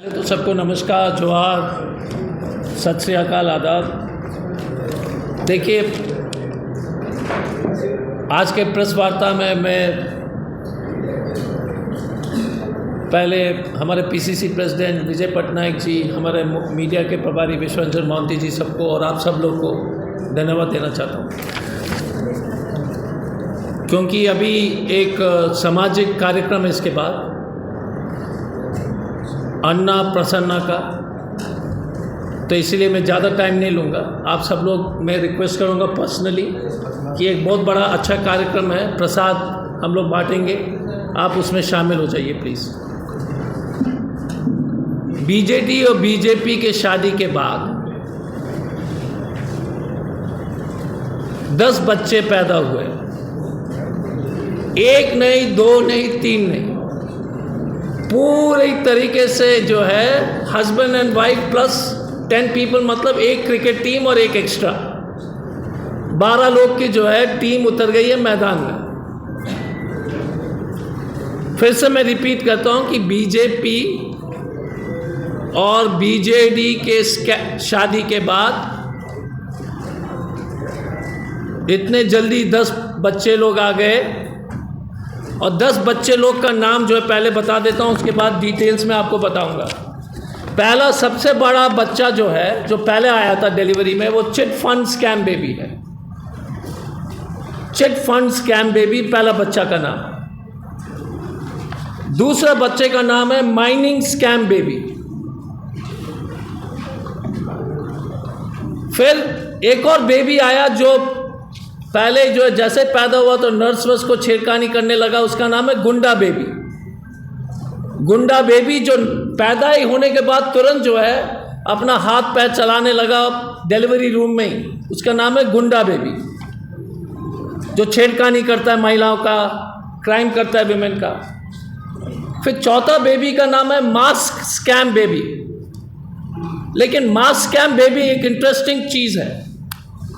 तो सबको नमस्कार, जोहार, सत श्री अकाल, आदाब। देखिए, आज के प्रेस वार्ता में मैं पहले हमारे पीसीसी प्रेसिडेंट विजय पटनायक जी, हमारे मीडिया के प्रभारी विश्वरंजन मोहंती जी, सबको और आप सब लोग को धन्यवाद देना चाहता हूँ, क्योंकि अभी एक सामाजिक कार्यक्रम है इसके बाद अन्ना प्रसन्ना का, तो इसीलिए मैं ज़्यादा टाइम नहीं लूँगा। आप सब लोग, मैं रिक्वेस्ट करूँगा पर्सनली कि एक बहुत बड़ा अच्छा कार्यक्रम है, प्रसाद हम लोग बांटेंगे, आप उसमें शामिल हो जाइए प्लीज़। बीजेडी और बीजेपी के शादी के बाद 10 बच्चे पैदा हुए, एक नहीं, दो नहीं, 3 नहीं, पूरी तरीके से जो है husband and wife plus 10 people, मतलब एक क्रिकेट टीम और एक एक्स्ट्रा 12 लोग की जो है टीम उतर गई है मैदान में। फिर से मैं रिपीट करता हूं कि बीजेपी और बीजेडी के शादी के बाद इतने जल्दी 10 बच्चे लोग आ गए, और 10 बच्चे लोग का नाम जो है पहले बता देता हूँ, उसके बाद डिटेल्स में आपको बताऊंगा। पहला सबसे बड़ा बच्चा जो है, जो पहले आया था डिलीवरी में, वो चिट फंड स्कैम बेबी है। चिट फंड स्कैम बेबी पहला बच्चा का नाम। दूसरा बच्चे का नाम है माइनिंग स्कैम बेबी। फिर एक और बेबी आया जो पहले जो है जैसे पैदा हुआ तो नर्स वर्स को छेड़खानी करने लगा, उसका नाम है गुंडा बेबी। गुंडा बेबी जो पैदा ही होने के बाद तुरंत जो है अपना हाथ पैर चलाने लगा डिलीवरी रूम में ही, उसका नाम है गुंडा बेबी, जो छेड़खानी करता है महिलाओं का, क्राइम करता है विमेन का। फिर चौथा बेबी का नाम है मास्क स्कैम बेबी। लेकिन मास्क स्कैम बेबी एक इंटरेस्टिंग चीज़ है।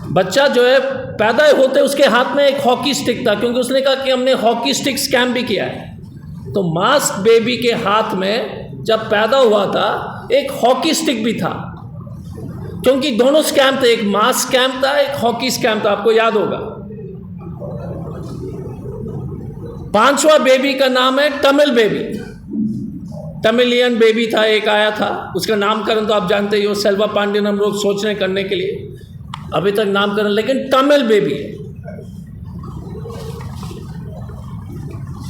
बच्चा जो है पैदा होते उसके हाथ में एक हॉकी स्टिक था, क्योंकि उसने कहा कि हमने हॉकी स्टिक स्कैम भी किया है। तो मास्क बेबी के हाथ में जब पैदा हुआ था एक हॉकी स्टिक भी था, क्योंकि दोनों स्कैम थे, एक मास्क स्कैम था, एक हॉकी स्कैम था, आपको याद होगा। 5वां बेबी का नाम है तमिल बेबी। तमिलियन बेबी था, एक आया था, उसका नामकरण तो आप जानते ही हो, सेल्वा पांडियन हम लोग सोच रहे करने के लिए, अभी तक नामकरण, लेकिन तमिल बेबी है।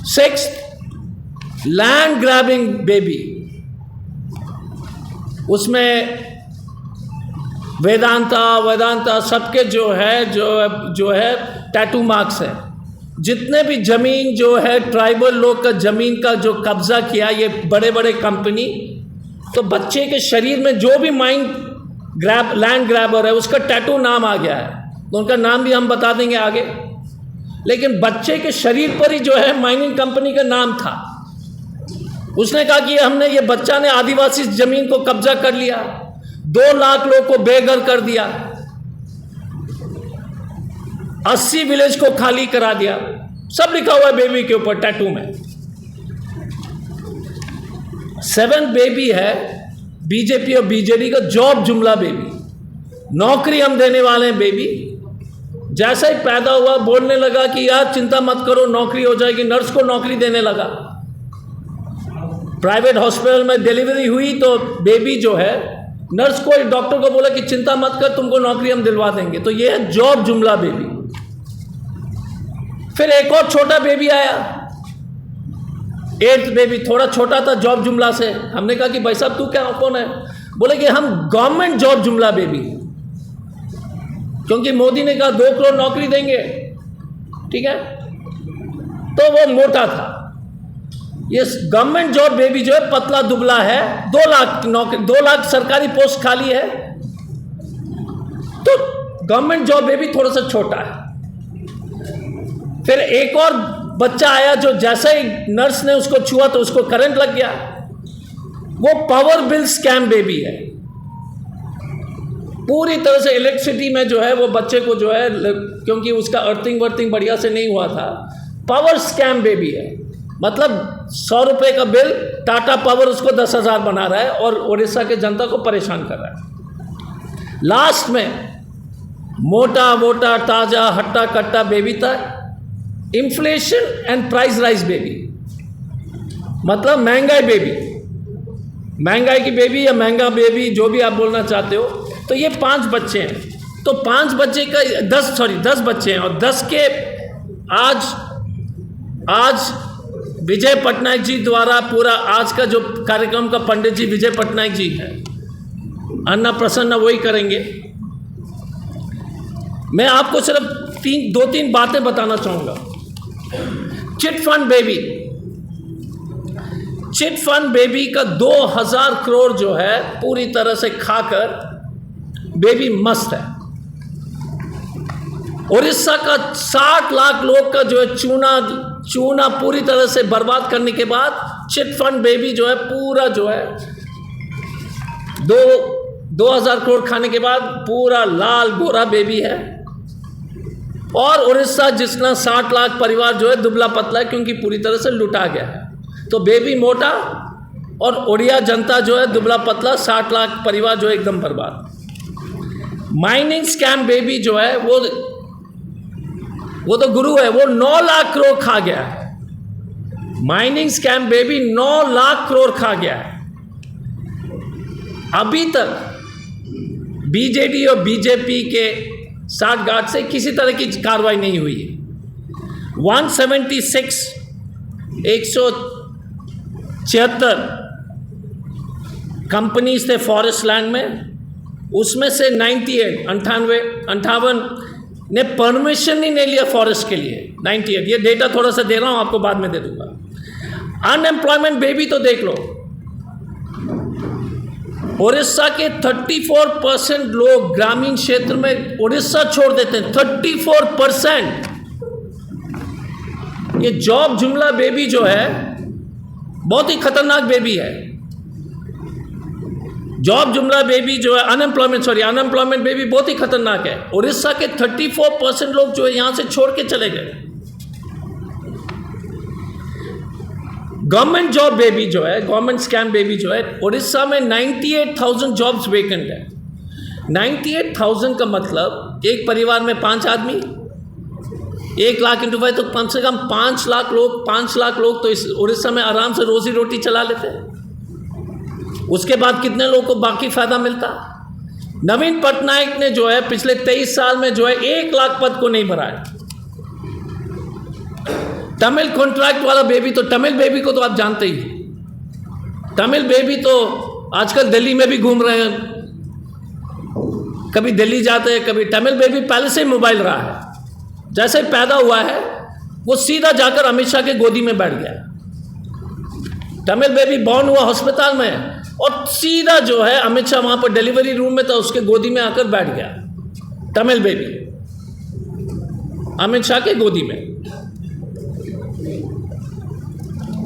6th लैंड ग्रैबिंग बेबी, उसमें वेदांता सबके जो है टैटू मार्क्स है। जितने भी जमीन जो है ट्राइबल लोग का जमीन का जो कब्जा किया ये बड़े बड़े कंपनी, तो बच्चे के शरीर में जो भी लैंड ग्रैबर है उसका टैटू नाम आ गया है, तो उनका नाम भी हम बता देंगे आगे। लेकिन बच्चे के शरीर पर ही जो है माइनिंग कंपनी का नाम था। उसने कहा कि हमने, ये बच्चा ने आदिवासी जमीन को कब्जा कर लिया, 2 लाख लोग को बेघर कर दिया, 80 विलेज को खाली करा दिया, सब लिखा हुआ है बेबी के ऊपर टैटू में। 7th बेबी है बीजेपी और बीजेडी का जॉब जुमला बेबी। नौकरी हम देने वाले हैं बेबी। जैसा ही पैदा हुआ बोलने लगा कि यार चिंता मत करो, नौकरी हो जाएगी, नर्स को नौकरी देने लगा। प्राइवेट हॉस्पिटल में डिलीवरी हुई तो बेबी जो है, नर्स को, डॉक्टर को बोला कि चिंता मत कर, तुमको नौकरी हम दिलवा देंगे। तो ये है जॉब जुमला बेबी। फिर एक और छोटा बेबी आया, 8th बेबी, थोड़ा छोटा था जॉब जुमला से। हमने कहा कि भाई साहब तू क्या, कौन है? बोले कि हम गवर्नमेंट जॉब जुमला बेबी, क्योंकि मोदी ने कहा 2 करोड़ नौकरी देंगे, ठीक है, तो वो मोटा था। ये गवर्नमेंट जॉब बेबी जो है पतला दुबला है, 2 लाख नौकरी, 2 लाख सरकारी पोस्ट खाली है, तो गवर्नमेंट जॉब बेबी थोड़ा सा छोटा है। फिर एक और बच्चा आया जो जैसे ही नर्स ने उसको छुआ तो उसको करंट लग गया, वो पावर बिल स्कैम बेबी है। पूरी तरह से इलेक्ट्रिसिटी में जो है वो बच्चे को जो है, क्योंकि उसका अर्थिंग वर्थिंग बढ़िया से नहीं हुआ था, पावर स्कैम बेबी है। मतलब 100 रुपये का बिल टाटा पावर उसको 10,000 बना रहा है और उड़ीसा के जनता को परेशान कर रहा है। लास्ट में मोटा मोटा ताजा हट्टा कट्टा बेबी था, inflation and price rise baby, मतलब महंगाई बेबी, महंगाई की बेबी या महंगा बेबी, जो भी आप बोलना चाहते हो। तो ये 5 बच्चे हैं, तो 5 बच्चे का 10 बच्चे हैं और 10 के आज विजय पटनायक जी द्वारा पूरा आज का जो कार्यक्रम का पंडित जी विजय पटनायक जी है, अन्ना प्रसन्न वही करेंगे। मैं आपको सिर्फ 2-3 बातें बताना चाहूँगा। चिट फंड बेबी का 2000 करोड़ जो है पूरी तरह से खाकर बेबी मस्त है। उड़ीसा का 60 लाख लोग का जो है चूना पूरी तरह से बर्बाद करने के बाद चिट फंड बेबी जो है पूरा जो है 2000 करोड़ खाने के बाद पूरा लाल गोरा बेबी है। और उड़ीसा जिसना 60 लाख परिवार जो है दुबला पतला है क्योंकि पूरी तरह से लुटा गया है। तो बेबी मोटा और उड़िया जनता जो है दुबला पतला, 60 लाख परिवार जो है एकदम बर्बाद। माइनिंग स्कैम बेबी जो है वो तो गुरु है, वो 9 लाख करोड़ खा गया है। Mining scam baby 9 lakh crore खा गया है। अभी तक बीजेडी और बीजेपी के साठगांठ से किसी तरह की कार्रवाई नहीं हुई है। 176 कंपनीज थे फॉरेस्ट लैंड में, उसमें से 58 ने परमिशन ही नहीं लिया फॉरेस्ट के लिए। 98, ये डेटा थोड़ा सा दे रहा हूँ आपको, बाद में दे दूंगा। अनएम्प्लॉयमेंट बेबी तो देख लो, उड़ीसा के 34% लोग ग्रामीण क्षेत्र में उड़ीसा छोड़ देते हैं। 34%। ये जॉब जुमला बेबी जो है बहुत ही खतरनाक बेबी है। जॉब जुमला बेबी जो है अनएम्प्लॉयमेंट बेबी बहुत ही खतरनाक है। उड़ीसा के 34% लोग जो है यहां से छोड़ के चले गए। गवर्नमेंट जॉब बेबी जो है, गवर्नमेंट स्कैम बेबी जो है, उड़ीसा में 98,000 जॉब्स वेकेंट है। 98,000 का मतलब एक परिवार में 5 आदमी, 1 लाख इंटू 5 तो कम से कम 5 लाख लोग तो इस उड़ीसा में आराम से रोजी रोटी चला लेते हैं। उसके बाद कितने लोगों को बाकी फायदा मिलता। नवीन पटनायक ने जो है पिछले 23 साल में जो है 1 लाख पद को नहीं भरा है। तमिल कॉन्ट्रैक्ट वाला बेबी, तो तमिल बेबी को तो आप जानते ही, तमिल बेबी तो आजकल दिल्ली में भी घूम रहे हैं, कभी दिल्ली जाते हैं कभी। तमिल बेबी पहले से ही मोबाइल रहा है, जैसे ही पैदा हुआ है वो सीधा जाकर अमित शाह के गोदी में बैठ गया। तमिल बेबी बॉर्न हुआ हॉस्पिटल में और सीधा जो है अमित शाह वहां पर डिलीवरी रूम में था, उसके गोदी में आकर बैठ गया। तमिल बेबी अमित शाह के गोदी में।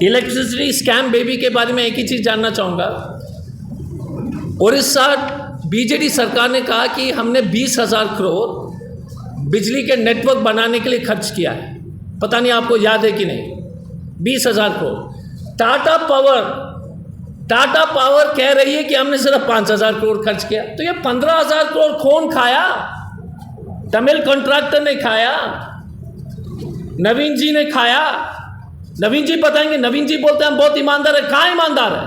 इलेक्ट्रिसिटी स्कैम बेबी के बारे में एक ही चीज जानना चाहूंगा। उड़ीसा बीजेडी सरकार ने कहा कि हमने 20,000 करोड़ बिजली के नेटवर्क बनाने के लिए खर्च किया है। पता नहीं आपको याद है कि नहीं, 20,000 करोड़। टाटा पावर कह रही है कि हमने सिर्फ 5,000 करोड़ खर्च किया। तो ये 15,000 करोड़ कौन खाया? तमिल कॉन्ट्रैक्टर ने खाया, नवीन जी ने खाया। नवीन जी बताएंगे, नवीन जी बोलते हैं हम बहुत ईमानदार है। कहाँ ईमानदार है?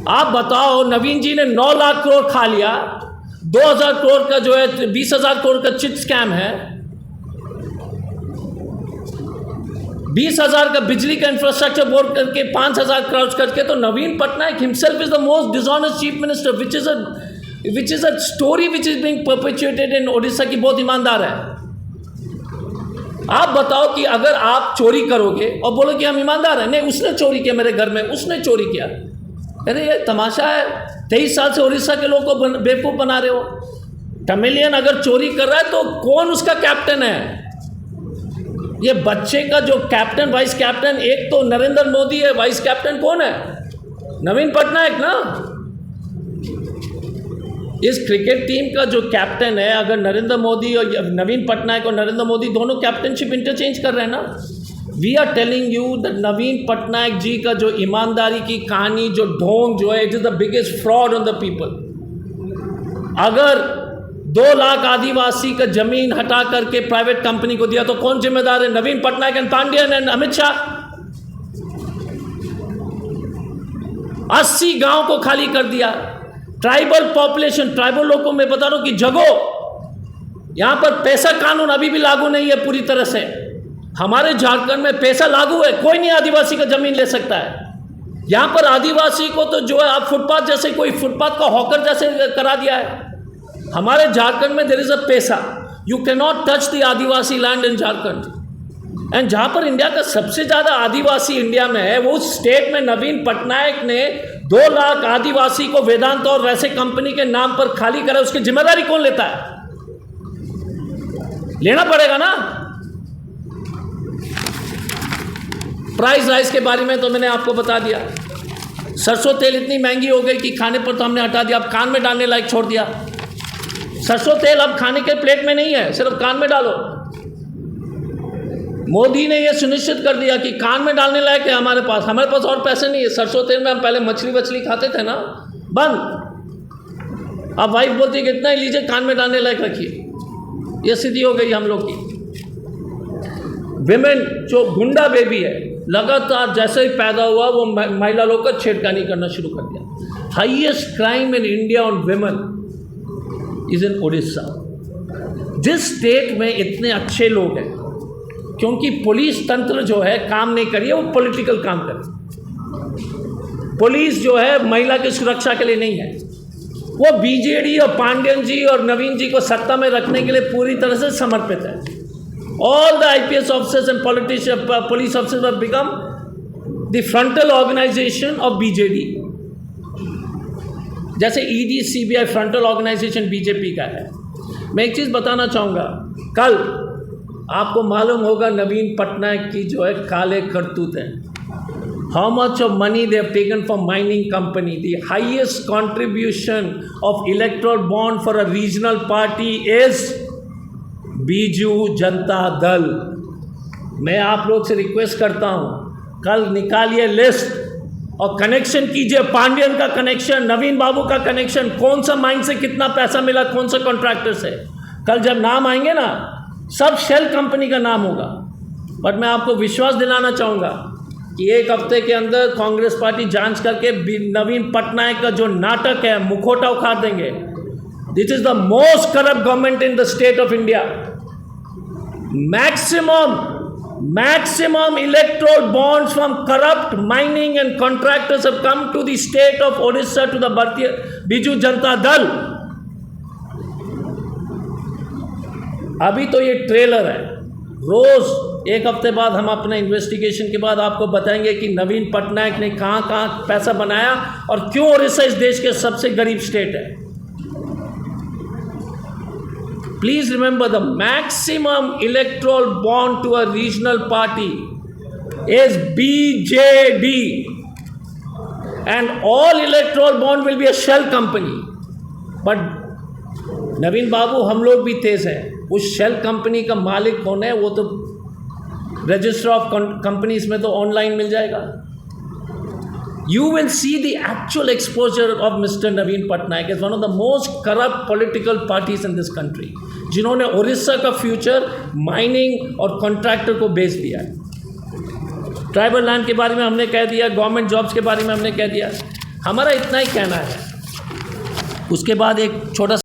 आप बताओ, नवीन जी ने 9 लाख करोड़ खा लिया, 2,000 करोड़ का जो है 20,000 करोड़ का चिट स्कैम है, 20,000 का बिजली का इंफ्रास्ट्रक्चर बोर्ड करके 5,000 करोड़ करके। तो Naveen Patnaik himself is the most dishonest chief minister, which is a story which is being perpetuated in Odisha की बहुत ईमानदार है। आप बताओ कि अगर आप चोरी करोगे और बोलो कि हम ईमानदार हैं, नहीं उसने चोरी किया मेरे घर में, उसने चोरी किया। अरे ये तमाशा है। 23 साल से उड़ीसा के लोगों को बेवकूफ़ बना रहे हो। तमिलियन अगर चोरी कर रहा है तो कौन उसका कैप्टन है? ये बच्चे का जो कैप्टन वाइस कैप्टन, एक तो नरेंद्र मोदी है, वाइस कैप्टन कौन है? नवीन पटनायक ना। इस क्रिकेट टीम का जो कैप्टन है, अगर नरेंद्र मोदी और नवीन पटनायक और नरेंद्र मोदी दोनों कैप्टनशिप इंटरचेंज कर रहे हैं ना, we are telling you that Naveen Patnaik ji का जो ईमानदारी की कहानी, जो ढोंग जो है, it is the biggest fraud on the people. अगर 2 लाख आदिवासी का जमीन हटा करके प्राइवेट कंपनी को दिया तो कौन जिम्मेदार है? नवीन पटनायक एंड पांड्यन एंड अमित शाह। 80 गांव को खाली कर दिया। ट्राइबल पॉपुलेशन, ट्राइबल लोगों को मैं बता रहा हूं कि जगो, यहां पर पैसा कानून अभी भी लागू नहीं है पूरी तरह से। हमारे झारखंड में पैसा लागू है, कोई नहीं आदिवासी का जमीन ले सकता है। यहां पर आदिवासी को तो जो है आप फुटपाथ जैसे, कोई फुटपाथ का हॉकर जैसे करा दिया है। हमारे झारखंड में देयर इज अ पैसा, you can not touch the Adivasi land in Jharkhand. And जहां पर इंडिया का सबसे ज़्यादा आदिवासी इंडिया में है, वो स्टेट में नवीन पटनायक ने 2 लाख आदिवासी को वेदांत और वैसे कंपनी के नाम पर खाली करा, उसकी जिम्मेदारी कौन लेता है? लेना पड़ेगा ना। प्राइस राइस के बारे में तो मैंने आपको बता दिया। सरसों तेल इतनी महंगी हो गई कि खाने पर तो हमने हटा दिया, अब कान में डालने लायक छोड़ दिया। सरसों तेल अब खाने के प्लेट में नहीं है, सिर्फ कान में डालो। मोदी ने यह सुनिश्चित कर दिया कि कान में डालने लायक है हमारे पास और पैसे नहीं है। सरसों तेल में हम पहले मछली खाते थे ना, बंद। अब वाइफ बोलती है कि इतना ही लीजिए, कान में डालने लायक रखिए। ये स्थिति हो गई हम लोग की। विमेन जो गुंडा बेबी है, लगातार जैसे ही पैदा हुआ वो महिला लोग का छेड़खानी करना शुरू कर दिया। Highest crime in India on women is in Orissa. जिस स्टेट में इतने अच्छे लोग हैं, क्योंकि पुलिस तंत्र जो है काम नहीं करिए, वो पॉलिटिकल काम करे। पुलिस जो है महिला की सुरक्षा के लिए नहीं है, वो बीजेडी और पांड्यन जी और नवीन जी को सत्ता में रखने के लिए पूरी तरह से समर्पित है। All the IPS officers and police officers have become the frontal organization of BJD. जैसे ED, CBI frontal organisation BJP का है। मैं एक चीज़ बताना चाहूँगा, कल आपको मालूम होगा नवीन पटनायक की जो है काले करतूत हैं। How much of money they have taken from mining company? The highest contribution of electoral bond for a regional party is Biju Janata Dal. मैं आप लोग से रिक्वेस्ट करता हूं, कल निकालिए लिस्ट और कनेक्शन कीजिए। पांड्यन का कनेक्शन, नवीन बाबू का कनेक्शन, कौन सा माइन से कितना पैसा मिला, कौन सा कॉन्ट्रैक्टर से। कल जब नाम आएंगे ना, सब शेल कंपनी का नाम होगा। बट मैं आपको विश्वास दिलाना चाहूँगा कि 1 हफ्ते के अंदर कांग्रेस पार्टी जांच करके नवीन पटनायक का जो नाटक है मुखौटा उखाड़ देंगे। This is the most corrupt government in the state of India. Maximum electoral bonds from corrupt mining and contractors have come to the state of Odisha, to the Biju Janata Dal. अभी तो ये trailer है, रोज 1 हफ्ते बाद हम अपने investigation के बाद आपको बताएंगे कि नवीन पटनायक ने कहाँ कहाँ पैसा बनाया और क्यों ओडिशा इस देश के सबसे गरीब स्टेट है। Please remember, the maximum electoral bond to a regional party is BJD, and all electoral bond will be a shell company. But नवीन बाबू, हम लोग भी तेज हैं, उस शेल कंपनी का मालिक कौन है वो तो रजिस्टर ऑफ कंपनीज में तो ऑनलाइन मिल जाएगा। You will see the actual exposure of Mr. Naveen Patnaik as one of the most corrupt political parties in this country, जिन्होंने उड़ीसा का फ्यूचर माइनिंग और कॉन्ट्रैक्टर को बेच दिया है। ट्राइबल लैंड के बारे में हमने कह दिया, गवर्नमेंट जॉब्स के बारे में हमने कह दिया। हमारा इतना ही कहना है। उसके बाद एक छोटा